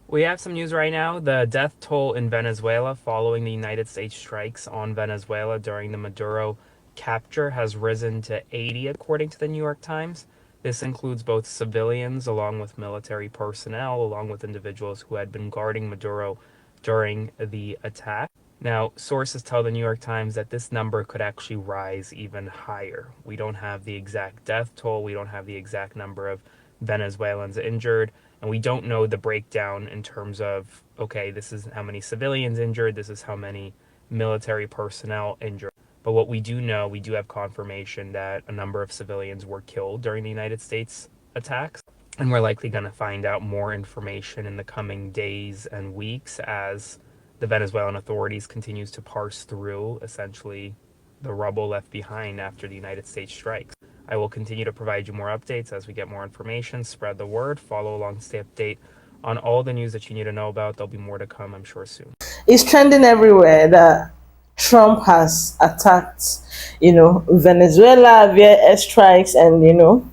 We have some news right now. The death toll in Venezuela following the United States strikes on Venezuela during the Maduro capture has risen to 80, according to the New York Times. This includes both civilians along with military personnel, along with individuals who had been guarding Maduro during the attack. Now, sources tell the New York Times that this number could actually rise even higher. We don't have the exact death toll, we don't have the exact number of Venezuelans injured, and we don't know the breakdown in terms of, okay, this is how many civilians injured, this is how many military personnel injured. But what we do know, we do have confirmation that a number of civilians were killed during the United States attacks. And we're likely going to find out more information in the coming days and weeks as the Venezuelan authorities continues to parse through essentially the rubble left behind after the United States strikes. I will continue to provide you more updates as we get more information. Spread the word, follow along, stay update on all the news that you need to know about. There'll be more to come, I'm sure, soon. It's trending everywhere that Trump has attacked, Venezuela via airstrikes, and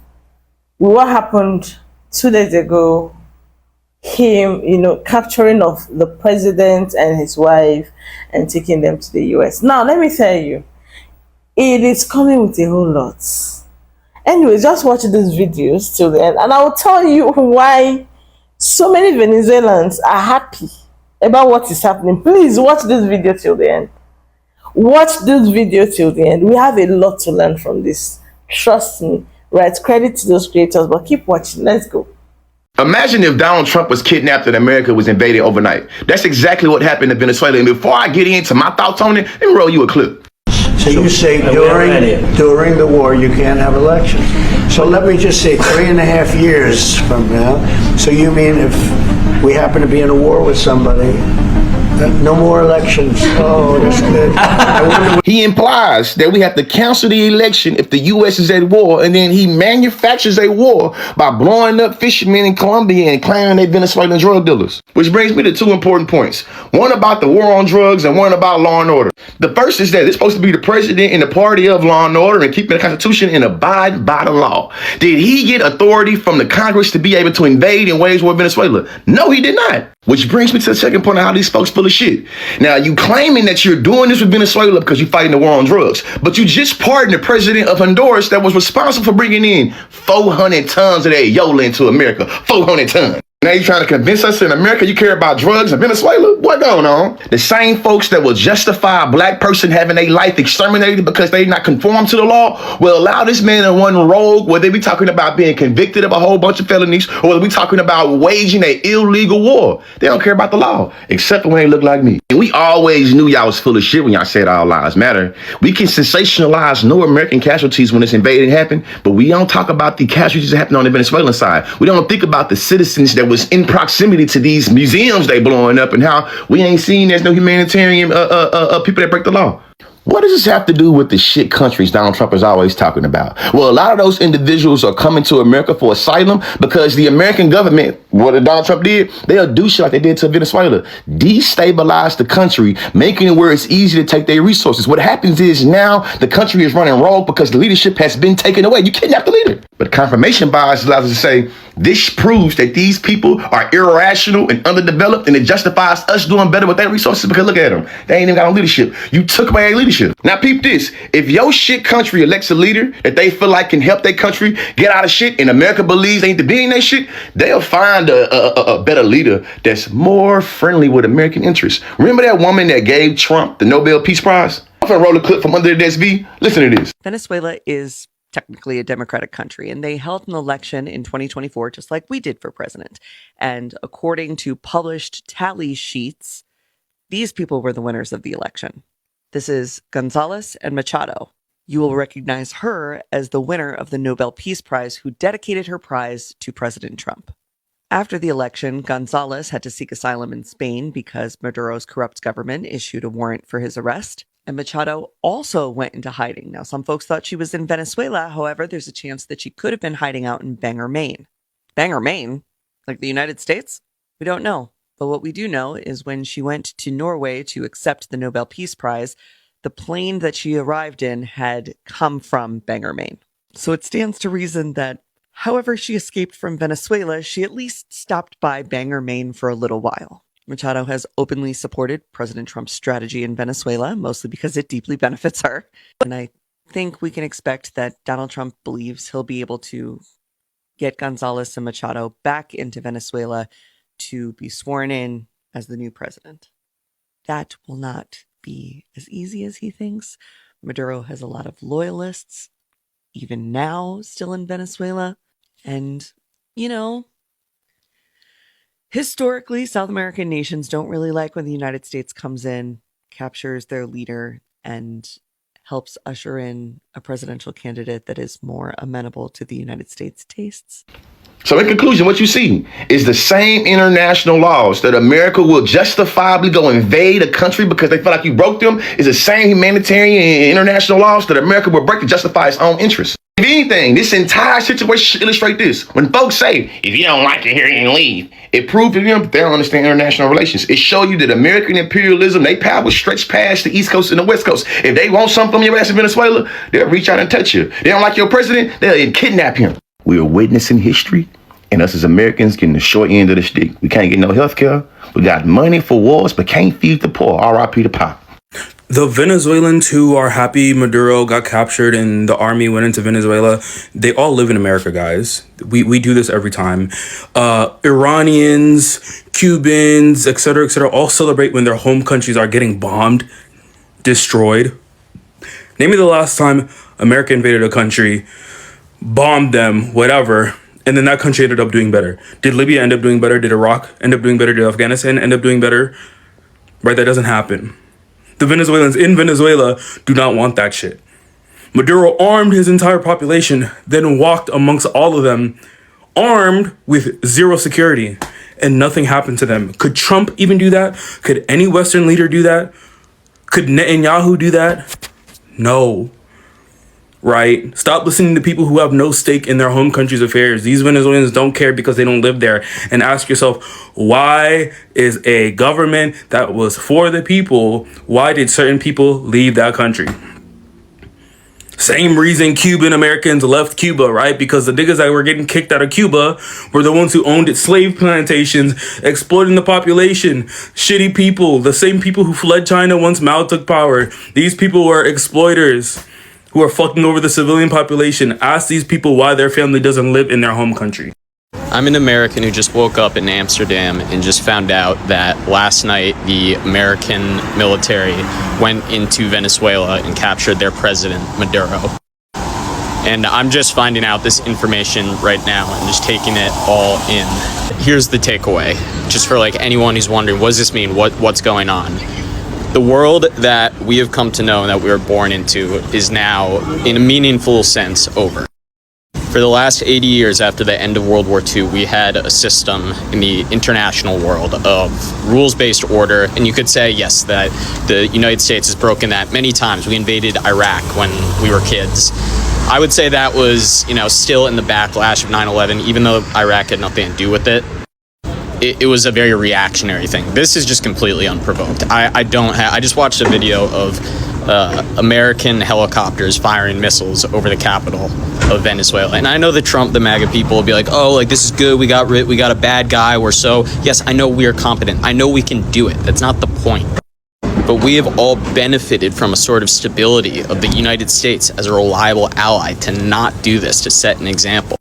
what happened 2 days ago, him, capturing of the president and his wife and taking them to the US. Now, let me tell you, it is coming with a whole lot. Anyway, just watch these videos till the end, and I will tell you why so many Venezuelans are happy about what is happening. Please watch this video till the end. Watch this video till the end. We have a lot to learn from this. Trust me. Right? Credit to those creators, but keep watching. Let's go. Imagine if Donald Trump was kidnapped and America was invaded overnight. That's exactly what happened in Venezuela. And before I get into my thoughts on it, let me roll you a clip. So you say during the war you can't have elections. So let me just say 3.5 years from now. So you mean if we happen to be in a war with somebody, no more elections? Oh, that's good. I wonder He implies that we have to cancel the election if the U.S. is at war, and then he manufactures a war by blowing up fishermen in Colombia and claiming they Venezuelan drug dealers. Which brings me to two important points. One about the war on drugs and one about law and order. The first is that it's supposed to be the president and the party of law and order and keeping the Constitution and abide by the law. Did he get authority from the Congress to be able to invade and wage war Venezuela? No, he did not. Which brings me to the second point of how these folks full of shit. Now, you claiming that you're doing this with Venezuela because you're fighting the war on drugs, but you just pardoned the president of Honduras that was responsible for bringing in 400 tons of that Yola into America. 400 tons. Now you're trying to convince us in America you care about drugs in Venezuela? What going on? The same folks that will justify a black person having their life exterminated because they not conform to the law will allow this man in one rogue, whether they be talking about being convicted of a whole bunch of felonies or whether we talking about waging an illegal war. They don't care about the law, except for when they look like me. And we always knew y'all was full of shit when y'all said all lives matter. We can sensationalize no American casualties when this invading happened, but we don't talk about the casualties that happened on the Venezuelan side. We don't think about the citizens that was in proximity to these museums they blowing up and how we ain't seen there's no humanitarian people that break the law. What does this have to do with the shit countries Donald Trump is always talking about? Well, a lot of those individuals are coming to America for asylum because the American government, what Donald Trump did, they'll do shit like they did to Venezuela. Destabilize the country, making it where it's easy to take their resources. What happens is now the country is running rogue because the leadership has been taken away. You kidnap the leader. But confirmation bias allows us to say, this proves that these people are irrational and underdeveloped, and it justifies us doing better with their resources because look at them. They ain't even got no leadership. You took away their leadership. Now peep this. If your shit country elects a leader that they feel like can help their country get out of shit and America believes they need to be in that shit, they'll find a better leader that's more friendly with American interests. Remember that woman that gave Trump the Nobel Peace Prize? I'm gonna roll a clip from under the SV. Listen to this. Venezuela is technically a democratic country, and they held an election in 2024, just like we did for president. And according to published tally sheets, these people were the winners of the election. This is Gonzalez and Machado. You will recognize her as the winner of the Nobel Peace Prize, who dedicated her prize to President Trump. After the election, Gonzalez had to seek asylum in Spain because Maduro's corrupt government issued a warrant for his arrest. And Machado also went into hiding. Now, some folks thought she was in Venezuela. However, there's a chance that she could have been hiding out in Bangor, Maine. Bangor, Maine? Like the United States? We don't know. But what we do know is when she went to Norway to accept the Nobel Peace Prize, the plane that she arrived in had come from Bangor, Maine. So it stands to reason that However, she escaped from Venezuela. She at least stopped by Bangor, Maine for a little while. Machado has openly supported President Trump's strategy in Venezuela, mostly because it deeply benefits her. And I think we can expect that Donald Trump believes he'll be able to get Gonzalez and Machado back into Venezuela to be sworn in as the new president. That will not be as easy as he thinks. Maduro has a lot of loyalists, even now, still in Venezuela. And, you know, historically, South American nations don't really like when the United States comes in, captures their leader, and helps usher in a presidential candidate that is more amenable to the United States' tastes. So in conclusion, what you see is the same international laws that America will justifiably go invade a country because they feel like you broke them is the same humanitarian and international laws that America will break to justify its own interests. If anything, this entire situation should illustrate this. When folks say, if you don't like it here, you can leave, it proves to them that they don't understand international relations. It shows you that American imperialism, they power stretch past the East Coast and the West Coast. If they want something from your ass in Venezuela, they'll reach out and touch you. They don't like your president, they'll kidnap him. We are witnessing history, and us as Americans getting the short end of the stick. We can't get no health care. We got money for wars, but can't feed the poor. R.I.P. to Pop. The Venezuelans who are happy Maduro got captured and the army went into Venezuela, they all live in America, guys. We do this every time. Iranians, Cubans, etc., all celebrate when their home countries are getting bombed, destroyed. Name me the last time America invaded a country, bombed them, whatever, and then that country ended up doing better. Did Libya end up doing better? Did Iraq end up doing better? Did Afghanistan end up doing better? Right, that doesn't happen. The Venezuelans in Venezuela do not want that shit. Maduro armed his entire population, then walked amongst all of them, armed with zero security, and nothing happened to them. Could Trump even do that? Could any Western leader do that? Could Netanyahu do that? No. Right? Stop listening to people who have no stake in their home country's affairs. These Venezuelans don't care because they don't live there. And ask yourself, why is a government that was for the people, why did certain people leave that country? Same reason Cuban Americans left Cuba, right? Because the niggas that were getting kicked out of Cuba were the ones who owned its slave plantations, exploiting the population. Shitty people, the same people who fled China once Mao took power. These people were exploiters who are fucking over the civilian population. Ask these people why their family doesn't live in their home country. I'm an American who just woke up in Amsterdam and just found out that last night the American military went into Venezuela and captured their president, Maduro. And I'm just finding out this information right now and just taking it all in. Here's the takeaway, just for like anyone who's wondering, what does this mean? What's going on? The world that we have come to know and that we were born into is now, in a meaningful sense, over. For the last 80 years after the end of World War II, we had a system in the international world of rules-based order, and you could say, yes, that the United States has broken that many times. We invaded Iraq when we were kids. I would say that was, still in the backlash of 9/11, even though Iraq had nothing to do with it. It was a very reactionary thing. This is just completely unprovoked. I just watched a video of American helicopters firing missiles over the capital of Venezuela. And I know that Trump, the MAGA people, will be like, oh, like, this is good. We got a bad guy. Yes, I know we are competent. I know we can do it. That's not the point. But we have all benefited from a sort of stability of the United States as a reliable ally to not do this, to set an example.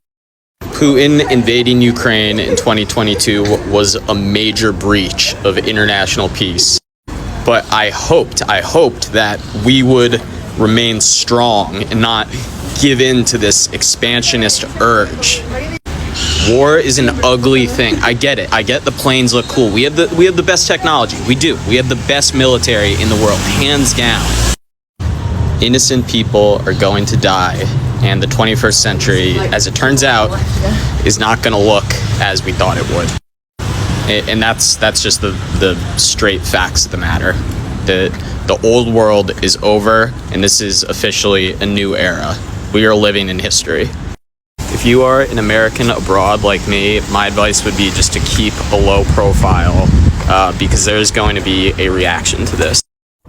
Putin invading Ukraine in 2022 was a major breach of international peace. But I hoped that we would remain strong and not give in to this expansionist urge. War is an ugly thing. I get it. I get the planes look cool. We have the best technology. We do. We have the best military in the world, hands down. Innocent people are going to die. And the 21st century, as it turns out, is not going to look as we thought it would. And that's just the straight facts of the matter. The old world is over, and this is officially a new era. We are living in history. If you are an American abroad like me, my advice would be just to keep a low profile because there's going to be a reaction to this.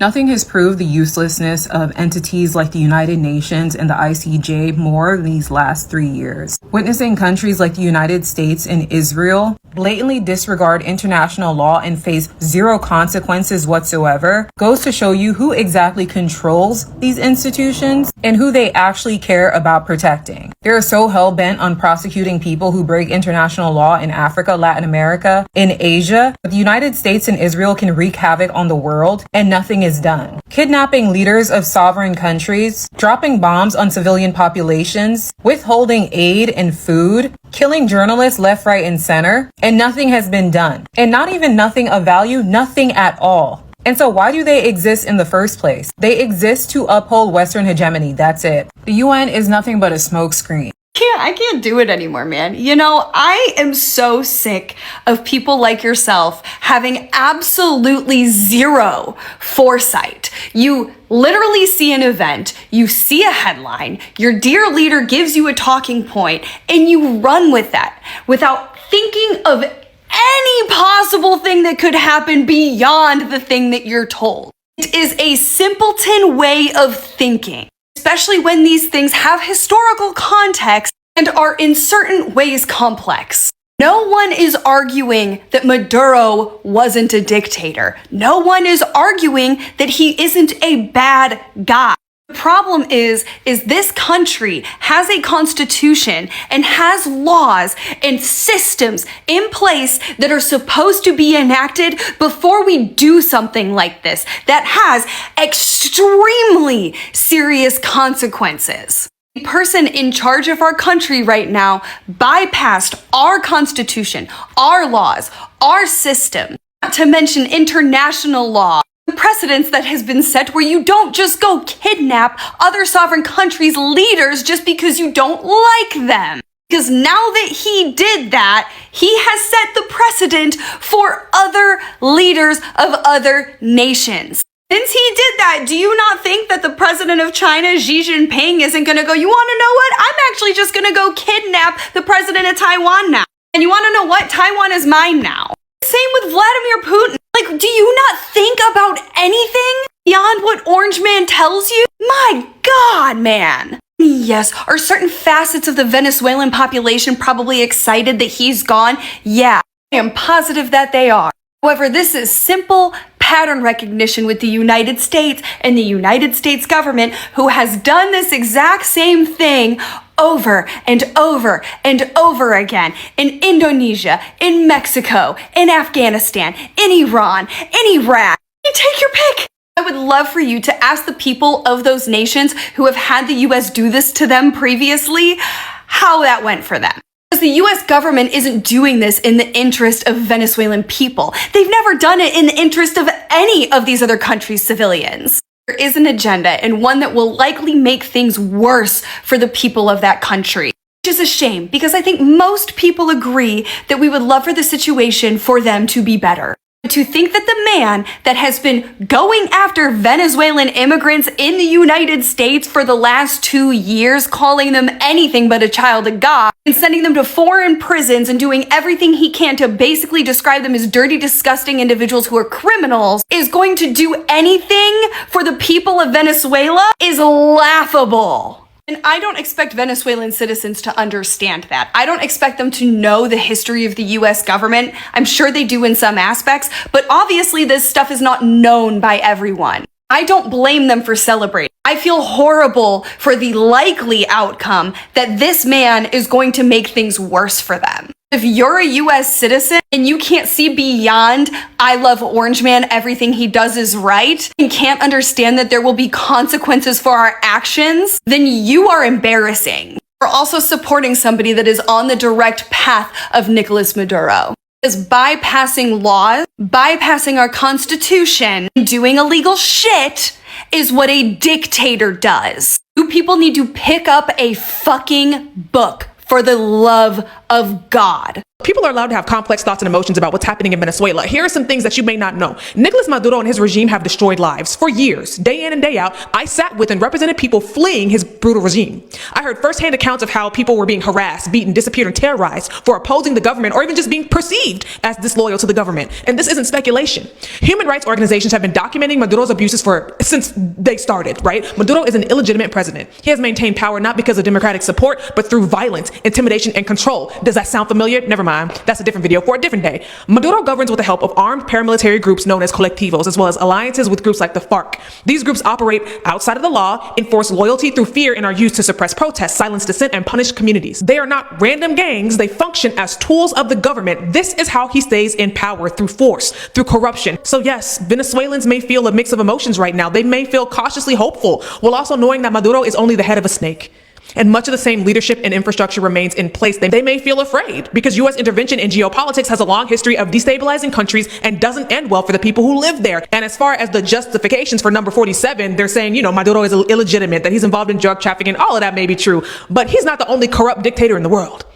Nothing has proved the uselessness of entities like the United Nations and the ICJ more than these last 3 years. Witnessing countries like the United States and Israel blatantly disregard international law and face zero consequences whatsoever goes to show you who exactly controls these institutions and who they actually care about protecting. They're so hell-bent on prosecuting people who break international law in Africa, Latin America, in Asia, but the United States and Israel can wreak havoc on the world and nothing is done. Kidnapping leaders of sovereign countries, dropping bombs on civilian populations, withholding aid and food, killing journalists left, right, and center, and nothing has been done. And not even nothing of value, nothing at all. And so why do they exist in the first place? They exist to uphold Western hegemony, that's it. The UN is nothing but a smokescreen. I can't do it anymore, man. You know, I am so sick of people like yourself having absolutely zero foresight. You literally see an event, you see a headline, your dear leader gives you a talking point, and you run with that without thinking of any possible thing that could happen beyond the thing that you're told. It is a simpleton way of thinking, especially when these things have historical context and are in certain ways complex. No one is arguing that Maduro wasn't a dictator. No one is arguing that he isn't a bad guy. The problem is this country has a constitution and has laws and systems in place that are supposed to be enacted before we do something like this that has extremely serious consequences. The person in charge of our country right now bypassed our constitution, our laws, our system, not to mention international law. Precedents that has been set where you don't just go kidnap other sovereign countries' leaders just because you don't like them. Because now that he did that, he has set the precedent for other leaders of other nations. Since he did that, do you not think that the president of China, Xi Jinping, isn't going to go, you want to know what? I'm actually just going to go kidnap the president of Taiwan now. And you want to know what? Taiwan is mine now. Same with Vladimir Putin. Like, do you not think about anything beyond what Orange Man tells you? My God, man. Yes, are certain facets of the Venezuelan population probably excited that he's gone? Yeah, I am positive that they are. However, this is simple pattern recognition with the United States and the United States government, who has done this exact same thing over and over and over again in Indonesia, in Mexico, in Afghanistan, in Iran, in Iraq. You take your pick. I would love for you to ask the people of those nations who have had the US do this to them previously how that went for them. Because the US government isn't doing this in the interest of Venezuelan people. They've never done it in the interest of any of these other countries' civilians. There is an agenda, and one that will likely make things worse for the people of that country. Which is a shame, because I think most people agree that we would love for the situation for them to be better. To think that the man that has been going after Venezuelan immigrants in the United States for the last 2 years, calling them anything but a child of God, and sending them to foreign prisons and doing everything he can to basically describe them as dirty, disgusting individuals who are criminals, is going to do anything for the people of Venezuela is laughable. And I don't expect Venezuelan citizens to understand that. I don't expect them to know the history of the US government. I'm sure they do in some aspects, but obviously this stuff is not known by everyone. I don't blame them for celebrating. I feel horrible for the likely outcome that this man is going to make things worse for them. If you're a US citizen and you can't see beyond I love Orange Man, everything he does is right, and can't understand that there will be consequences for our actions, then you are embarrassing. We're also supporting somebody that is on the direct path of Nicolas Maduro. Because bypassing laws, bypassing our constitution, and doing illegal shit is what a dictator does. You people need to pick up a fucking book. For the love of God. People are allowed to have complex thoughts and emotions about what's happening in Venezuela. Here are some things that you may not know. Nicolas Maduro and his regime have destroyed lives for years. Day in and day out, I sat with and represented people fleeing his brutal regime. I heard firsthand accounts of how people were being harassed, beaten, disappeared, and terrorized for opposing the government or even just being perceived as disloyal to the government. And this isn't speculation. Human rights organizations have been documenting Maduro's abuses since they started, right? Maduro is an illegitimate president. He has maintained power not because of democratic support, but through violence, intimidation, and control. Does that sound familiar? Never mind. That's a different video for a different day. Maduro governs with the help of armed paramilitary groups known as colectivos, as well as alliances with groups like the FARC. These groups operate outside of the law, enforce loyalty through fear, and are used to suppress protests, silence dissent, and punish communities. They are not random gangs. They function as tools of the government. This is how he stays in power, through force, through corruption. So yes, Venezuelans may feel a mix of emotions right now. They may feel cautiously hopeful, while also knowing that Maduro is only the head of a snake. And much of the same leadership and infrastructure remains in place. They may feel afraid because U.S. intervention in geopolitics has a long history of destabilizing countries and doesn't end well for the people who live there. And as far as the justifications for number 47, they're saying, Maduro is illegitimate, that he's involved in drug trafficking. All of that may be true, but he's not the only corrupt dictator in the world.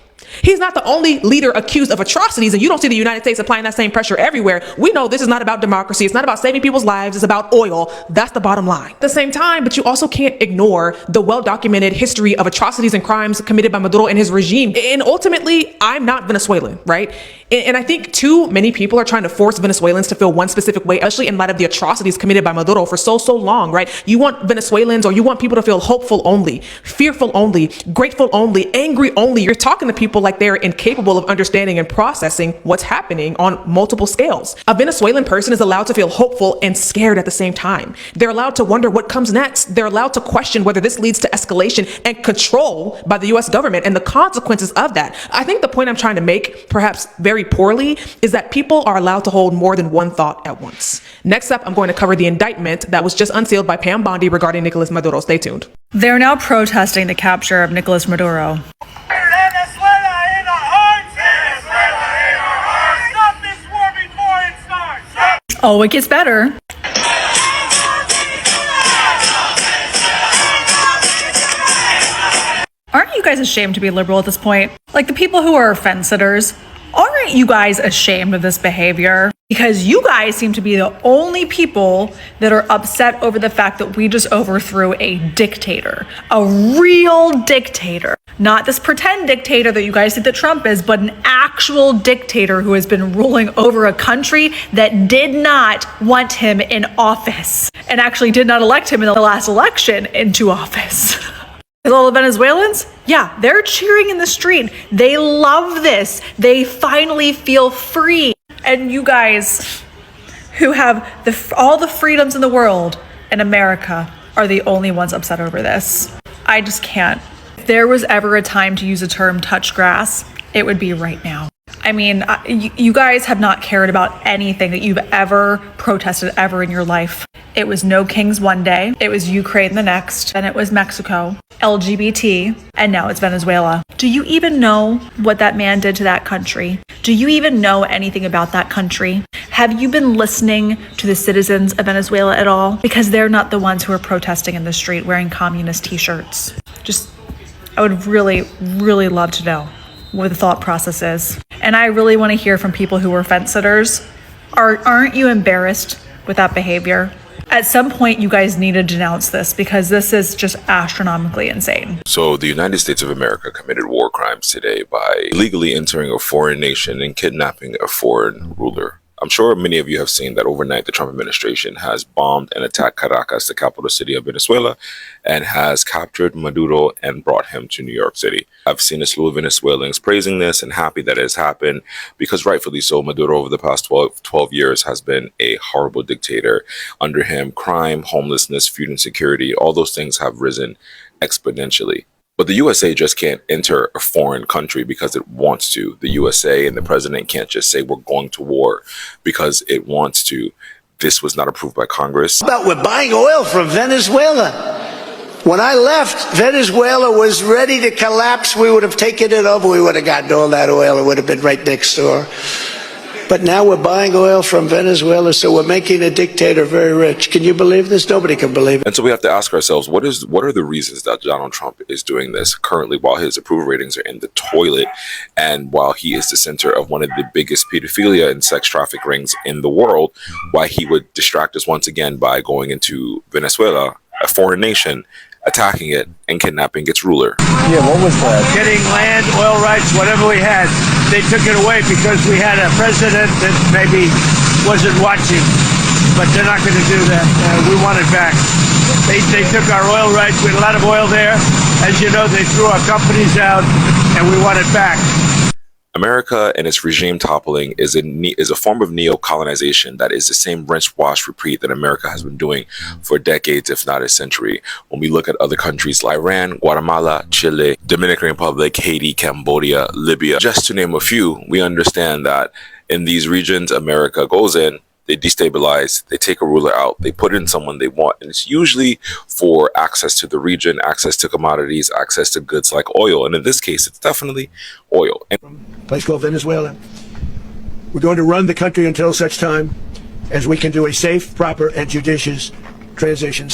He's not the only leader accused of atrocities, and you don't see the United States applying that same pressure everywhere. We know this is not about democracy. It's not about saving people's lives. It's about oil. That's the bottom line. At the same time, but you also can't ignore the well-documented history of atrocities and crimes committed by Maduro and his regime. And ultimately, I'm not Venezuelan, right? And I think too many people are trying to force Venezuelans to feel one specific way, especially in light of the atrocities committed by Maduro for so long, right? You want Venezuelans, or you want people to feel hopeful only, fearful only, grateful only, angry only. You're talking to people like they're incapable of understanding and processing what's happening on multiple scales. A Venezuelan person is allowed to feel hopeful and scared at the same time. They're allowed to wonder what comes next. They're allowed to question whether this leads to escalation and control by the US government and the consequences of that. I think the point I'm trying to make, perhaps very poorly, is that people are allowed to hold more than one thought at once. Next up, I'm going to cover the indictment that was just unsealed by Pam Bondi regarding Nicolas Maduro. Stay tuned. They're now protesting the capture of Nicolas Maduro. Oh, it gets better. Aren't you guys ashamed to be liberal at this point? Like the people who are fence-sitters, aren't you guys ashamed of this behavior? Because you guys seem to be the only people that are upset over the fact that we just overthrew a dictator, a real dictator. Not this pretend dictator that you guys think that Trump is, but an actual dictator who has been ruling over a country that did not want him in office and actually did not elect him in the last election into office. Is all the Venezuelans? Yeah, they're cheering in the street. They love this. They finally feel free. And you guys who have all the freedoms in the world in America are the only ones upset over this. I just can't. If there was ever a time to use the term touch grass, it would be right now. I mean, you guys have not cared about anything that you've ever protested ever in your life. It was no kings one day, it was Ukraine the next, then it was Mexico, LGBT, and now it's Venezuela. Do you even know what that man did to that country? Do you even know anything about that country? Have you been listening to the citizens of Venezuela at all? Because they're not the ones who are protesting in the street wearing communist t-shirts. I would really, really love to know what the thought process is. And I really want to hear from people who are fence-sitters. Aren't you embarrassed with that behavior? At some point, you guys need to denounce this because this is just astronomically insane. So the United States of America committed war crimes today by illegally entering a foreign nation and kidnapping a foreign ruler. I'm sure many of you have seen that overnight the Trump administration has bombed and attacked Caracas, the capital city of Venezuela, and has captured Maduro and brought him to New York City. I've seen a slew of Venezuelans praising this and happy that it has happened because rightfully so, Maduro over the past 12 years has been a horrible dictator. Under him, crime, homelessness, food insecurity, all those things have risen exponentially. But the USA just can't enter a foreign country because it wants to. The USA and the president can't just say we're going to war because it wants to. This was not approved by Congress. About we're buying oil from Venezuela. When I left, Venezuela was ready to collapse. We would have taken it over. We would have gotten all that oil. It would have been right next door. But now we're buying oil from Venezuela, so we're making a dictator very rich. Can you believe this? Nobody can believe it. And so we have to ask ourselves, what are the reasons that Donald Trump is doing this currently while his approval ratings are in the toilet and while he is the center of one of the biggest pedophilia and sex traffic rings in the world, why he would distract us once again by going into Venezuela, a foreign nation, attacking it and kidnapping its ruler. Yeah, what was that? Getting land, oil rights, whatever we had, they took it away because we had a president that maybe wasn't watching. But they're not going to do that. We want it back. They took our oil rights. We had a lot of oil there. As you know, they threw our companies out, and we want it back. America and its regime toppling is a form of neo-colonization that is the same rinse, wash, repeat that America has been doing for decades, if not a century. When we look at other countries like Iran, Guatemala, Chile, Dominican Republic, Haiti, Cambodia, Libya, just to name a few, we understand that in these regions, America goes in, they destabilize, they take a ruler out, they put in someone they want, and it's usually for access to the region, access to commodities, access to goods like oil. And in this case, it's definitely oil. A place called Venezuela. We're going to run the country until such time as we can do a safe, proper, and judicious transition.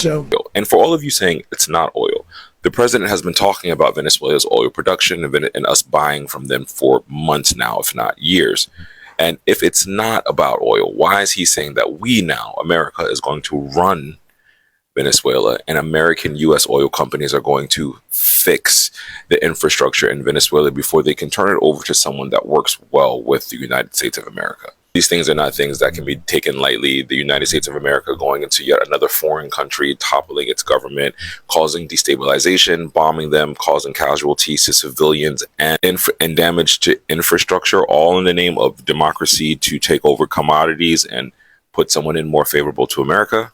And for all of you saying it's not oil, the president has been talking about Venezuela's oil production and us buying from them for months now, if not years. And if it's not about oil, why is he saying that we now, America, is going to run Venezuela and American U.S. oil companies are going to fix the infrastructure in Venezuela before they can turn it over to someone that works well with the United States of America? These things are not things that can be taken lightly. The United States of America going into yet another foreign country, toppling its government, causing destabilization, bombing them, causing casualties to civilians and damage to infrastructure, all in the name of democracy to take over commodities and put someone in more favorable to America.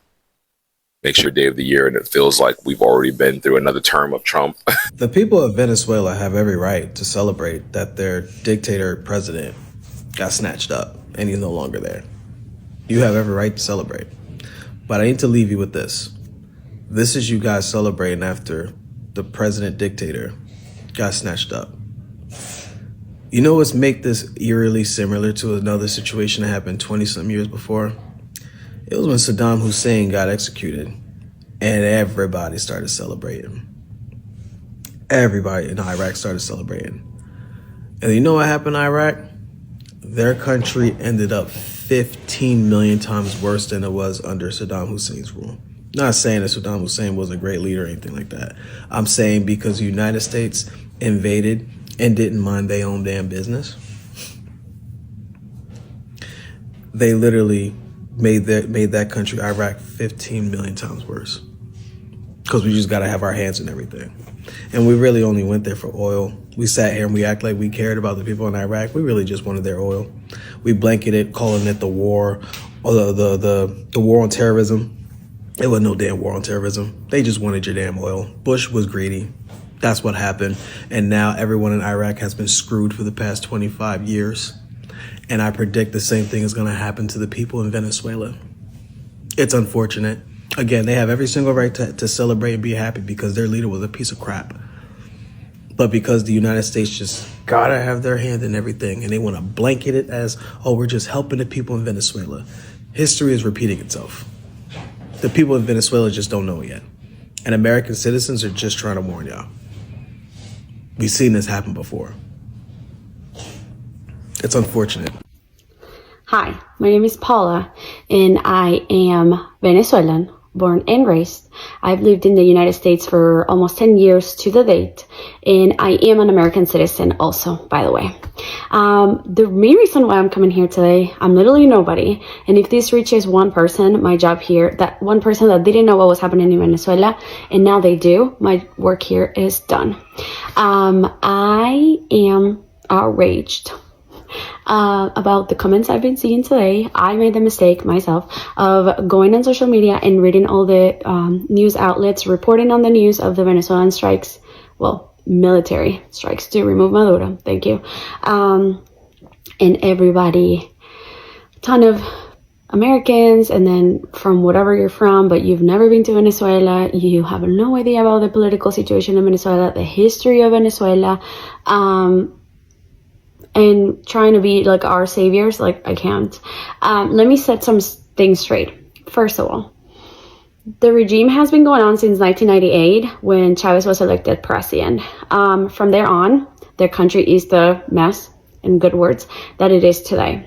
Makes your day of the year, and it feels like we've already been through another term of Trump. The people of Venezuela have every right to celebrate that their dictator president got snatched up and he's no longer there. You have every right to celebrate. But I need to leave you with this. This is you guys celebrating after the president dictator got snatched up. You know what's make this eerily similar to another situation that happened 20-some years before? It was when Saddam Hussein got executed and everybody started celebrating. Everybody in Iraq started celebrating. And you know what happened in Iraq? Their country ended up 15 million times worse than it was under Saddam Hussein's rule. Not saying that Saddam Hussein was a great leader or anything like that. I'm saying because the United States invaded and didn't mind their own damn business, they literally made that country, Iraq, 15 million times worse. Because we just got to have our hands in everything. And we really only went there for oil. We sat here and we act like we cared about the people in Iraq. We really just wanted their oil. We blanketed calling it the war, or the war on terrorism. It wasn't no damn war on terrorism. They just wanted your damn oil. Bush was greedy. That's what happened. And now everyone in Iraq has been screwed for the past 25 years. And I predict the same thing is going to happen to the people in Venezuela. It's unfortunate. Again, they have every single right to celebrate and be happy because their leader was a piece of crap. But because the United States just gotta have their hand in everything and they want to blanket it as, oh, we're just helping the people in Venezuela. History is repeating itself. The people in Venezuela just don't know it yet. And American citizens are just trying to warn y'all. We've seen this happen before. It's unfortunate. Hi, my name is Paula, and I am Venezuelan, born and raised. I've lived in the United States for almost 10 years to the date, and I am an American citizen also, by the way. The main reason why I'm coming here today, I'm literally nobody, and if this reaches one person, my job here, that one person that didn't know what was happening in Venezuela, and now they do, my work here is done. I am outraged about the comments I've been seeing today. I made the mistake myself of going on social media and reading all the news outlets reporting on the news of the Venezuelan strikes, well, military strikes to remove Maduro. Thank you. And everybody, a ton of Americans, and then from whatever you're from, but you've never been to Venezuela, you have no idea about the political situation in Venezuela, the history of Venezuela. and trying to be like our saviors. Like, I can't. Let me set some things straight. First of all, the regime has been going on since 1998 when Chavez was elected president. From there on, their country is the mess, in good words, that it is today.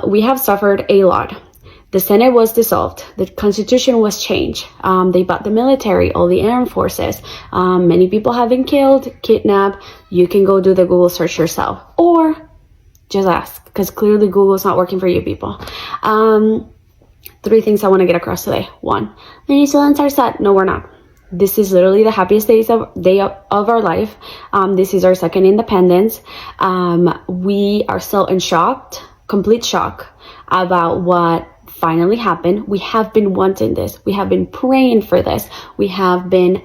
We have suffered a lot. The Senate was dissolved. The constitution was changed. They bought the military, all the armed forces. Many people have been killed, kidnapped. You can go do the Google search yourself, or just ask, because clearly Google's not working for you people. 3 things I want to get across today. 1, Venezuelans are sad. No, we're not. This is literally the happiest day of our life. This is our second independence. We are still in complete shock about what finally happened. We have been wanting this. We have been praying for this. We have been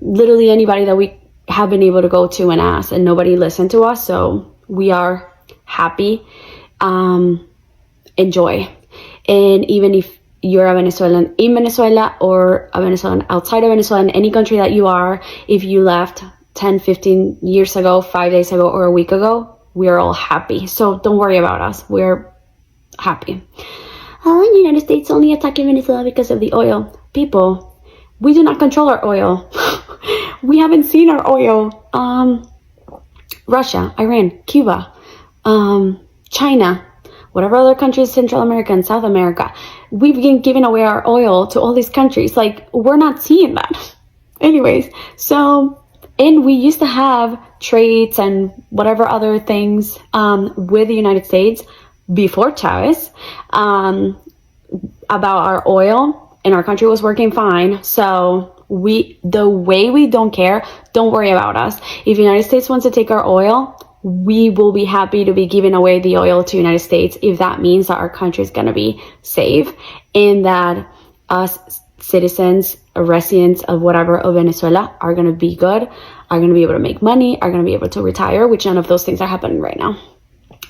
literally anybody that we have been able to go to and ask, and nobody listened to us. So we are happy. Enjoy. And even if you're a Venezuelan in Venezuela or a Venezuelan outside of Venezuela, in any country that you are, if you left 10, 15 years ago, 5 days ago, or a week ago, we are all happy. So don't worry about us. We're happy. The United States only attacking Venezuela because of the oil. People, we do not control our oil. We haven't seen our oil. Russia, Iran, Cuba, China, whatever other countries, Central America and South America, we've been giving away our oil to all these countries. Like, we're not seeing that. Anyways, so, and we used to have trades and whatever other things with the United States before Chavez about our oil, and our country was working fine. So the way we don't care, don't worry about us. If the United States wants to take our oil, we will be happy to be giving away the oil to the United States if that means that our country is going to be safe, and that us citizens, residents of whatever of Venezuela are going to be good, are going to be able to make money, are going to be able to retire, which none of those things are happening right now.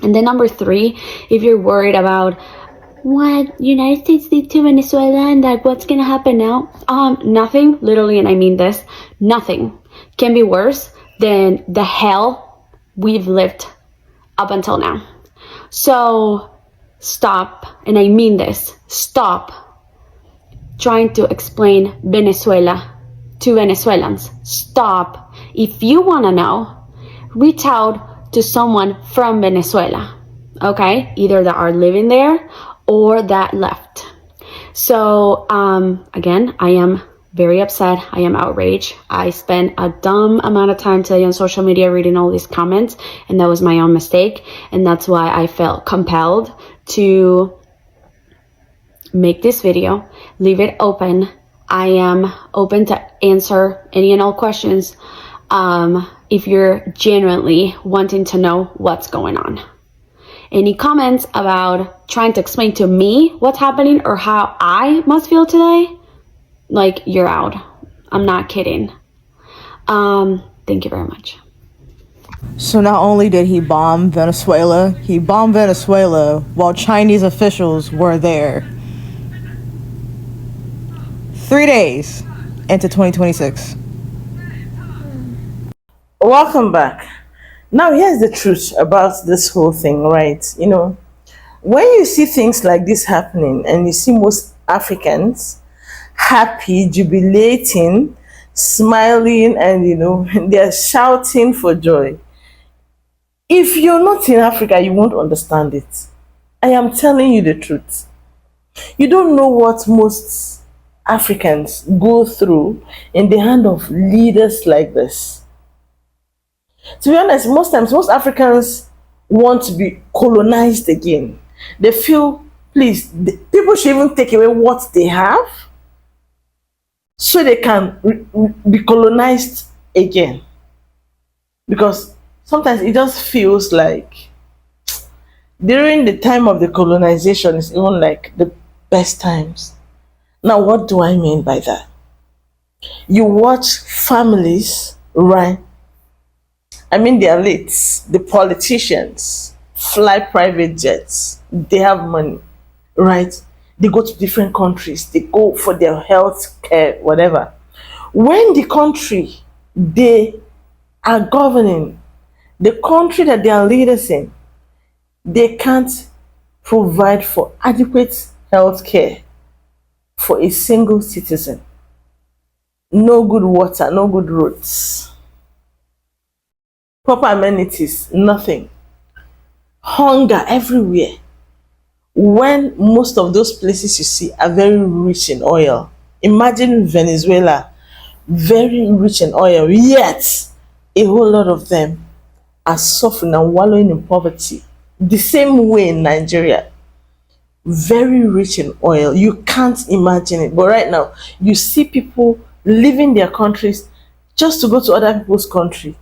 And then number 3, if you're worried about what United States did to Venezuela and like what's going to happen now, nothing, literally, and I mean this, nothing can be worse than the hell we've lived up until now. So stop, and I mean this, stop trying to explain Venezuela to Venezuelans. Stop. If you want to know, reach out to someone from Venezuela, okay? Either that are living there or that left. So again, I am very upset. I am outraged. I spent a dumb amount of time today on social media reading all these comments, and that was my own mistake. And that's why I felt compelled to make this video, leave it open. I am open to answer any and all questions if you're genuinely wanting to know what's going on. Any comments about trying to explain to me what's happening or how I must feel today, like, you're out. I'm not kidding. Thank you very much. So not only did he bomb Venezuela while Chinese officials were there. 3 days into 2026. Welcome back. Now here's the truth about this whole thing, right? You know, when you see things like this happening and you see most Africans happy, jubilating, smiling, and you know, they're shouting for joy. If you're not in Africa, you won't understand it. I am telling you the truth. You don't know what most Africans go through in the hand of leaders like this. To be honest, most times, most Africans want to be colonized again. They feel, please, people should even take away what they have so they can be colonized again. Because sometimes it just feels like during the time of the colonization is even like the best times. Now, what do I mean by that? You watch families, right? I mean the elites, the politicians, fly private jets. They have money, right? They go to different countries. They go for their health care, whatever. When the country they are governing, The country that they are leaders in, they can't provide for adequate health care for a single citizen. No good water, no good roads, proper amenities, nothing. Hunger everywhere. When most of those places you see are very rich in oil. Imagine Venezuela, very rich in oil, yet a whole lot of them are suffering and wallowing in poverty. The same way in Nigeria, very rich in oil. You can't imagine it. But right now, you see people leaving their countries just to go to other people's country.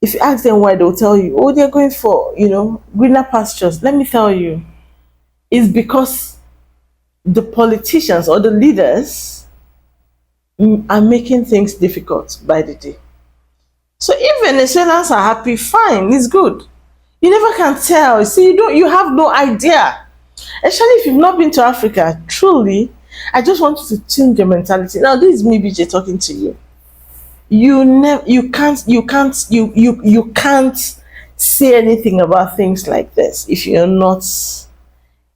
If you ask them why, they'll tell you, oh, they're going for, greener pastures. Let me tell you, it's because the politicians or the leaders are making things difficult by the day. So if Venezuelans are happy, fine, it's good. You never can tell. You see, you have no idea. Especially if you've not been to Africa, truly, I just want you to change your mentality. Now, this is me, BJ, talking to you. You can't say anything about things like this if you're not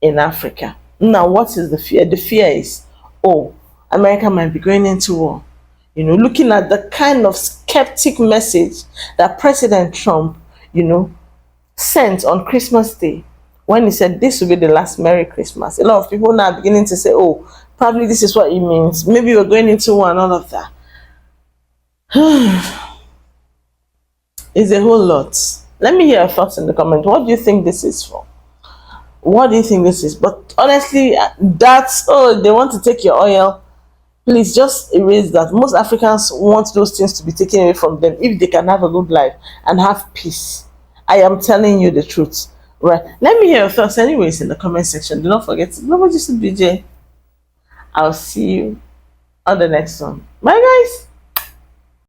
in Africa. Now, what is the fear? The fear is, oh, America might be going into war. Looking at the kind of skeptic message that President Trump, sent on Christmas Day when he said this will be the last Merry Christmas. A lot of people now are beginning to say, oh, probably this is what it means. Maybe we're going into war and all of that. It's a whole lot. Let me hear your thoughts in the comments. What do you think this is for? What do you think this is? But honestly, they want to take your oil. Please just erase that. Most Africans want those things to be taken away from them if they can have a good life and have peace. I am telling you the truth. Right. Let me hear your thoughts anyways in the comment section. Do not forget to BJ. I'll see you on the next one. Bye guys.